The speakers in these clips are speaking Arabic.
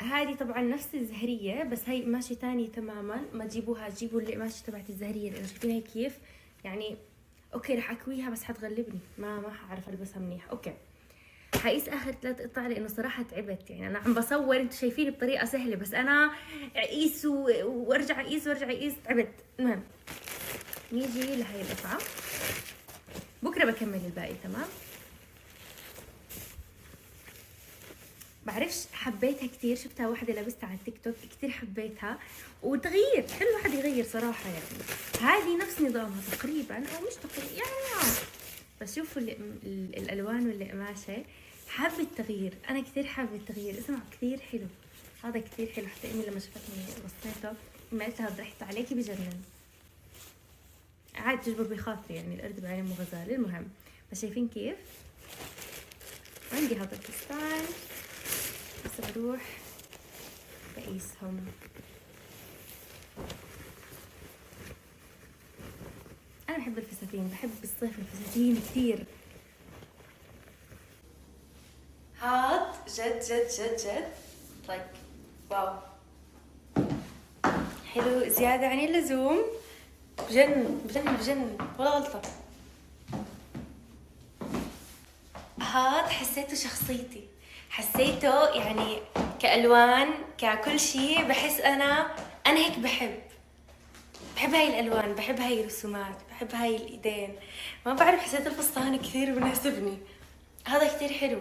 هذه طبعا نفس الزهرية، بس هي قماشة تانية تماما. ما تجيبوها، جيبوا القماشة تبعت الزهرية، لأنه شايفين هي كيف يعني. اوكي رح اكويها بس حتغلبني، ما حعرف البسها منيح. اوكي حقيس اخر 3 قطع لانه صراحه تعبت. يعني انا عم بصور انتم شايفين بطريقه سهله، بس انا اقيس وارجع اقيس وارجع اقيس، تعبت. المهم نيجي لهي القطعه، بكره بكمل الباقي. تمام. بعرفش حبيتها كثير، شفتها واحدة لبستها على التيك توك كثير حبيتها، وتغيير حلو واحد يغير صراحة. يعني هذه نفس نظامها تقريبا او مش تقريبا يعني بس شوفوا الالوان والقماشة. حابة التغيير، انا كثير حابة التغيير. اسمعوا كثير حلو، هذا كثير حلو. حتى امي لما شفتني بصيته ما قلت لها ضحكت عليكي بجنن. عاد تجبر بخاطري يعني، الارض بعين ام غزال. المهم بس شايفين كيف عندي هذا الفستان، بس بروح بقيسهم. انا بحب الفساتين، بحب بالصيف الفساتين كثير. هاد جد جد جد جد لايك واو، حلو زيادة عن اللزوم. بجن بجن بجن ولا غلطة. هاد حسيته شخصيتي، حسيته يعني كألوان ككل شيء. بحس أنا هيك بحب هاي الألوان، بحب هاي الرسومات، بحب هاي الإيدين. ما بعرف، حسيت الفستان كثير بناسبني. هذا كثير حلو،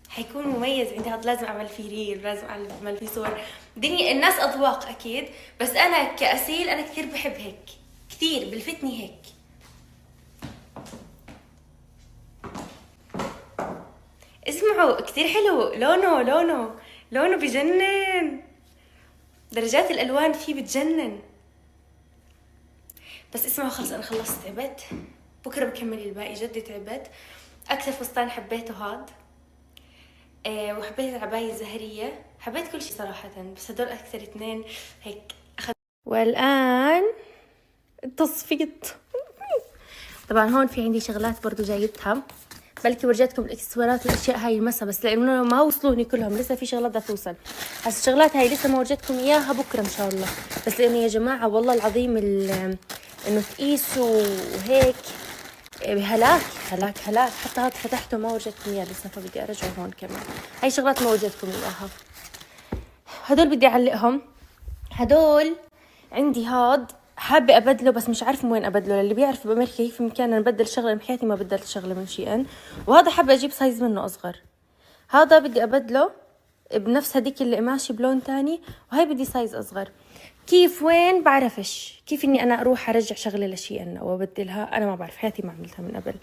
حيكون مميز عندي. هذا لازم أعمل فيه ريل، لازم أعمل فيه صور. دنيا الناس أذواق أكيد، بس أنا كأسيل أنا كثير بحب هيك، كثير بلفتني هيك. اسمعوا كثير حلو، لونه بجنن. درجات الألوان فيه بتجنن. بس اسمعوا خلص أنا خلصت، تعبت. بكرة بكمل الباقي، جد تعبت. أكثر فستان حبيته هاد، وحبيت العباية الزهرية، حبيت كل شيء صراحة، بس هدول أكثر 2 هيك أخذ. والآن التصفيط. طبعا هون في عندي شغلات برضو جايبتها، بلكي ورجيتكم الاكسسوارات والاشياء هاي المسا، بس لانه ما وصلوني كلهم لسه، في شغلات بدها توصل. هسه الشغلات هاي لسه ما ورجيتكم اياها، بكره ان شاء الله. بس لانه يا جماعه والله العظيم انه تقيسوا وهيك هلاك هلاك هلاك. حتى هذا فتحته ما ورجيتكم اياه لسه، فبدي ارجعه هون كمان. هاي شغلات ما ورجيتكم اياها. هدول بدي اعلقهم. هدول عندي هاد حابة أبدله، بس مش عارفة وين أبدله. اللي بيعرف بأمريكا كيف مكان أنا بدل شغلة من حياتي ما بدلت شغلة من شيئا. وهذا حابة أجيب سايز منه أصغر. هذا بدي أبدله بنفس هديك اللي قماشي بلون تاني، وهي بدي سايز أصغر. كيف وين بعرفش، كيف إني أنا أروح أرجع شغلة لشيئا أو أبدلها، أنا ما بعرف، حياتي ما عملتها من قبل.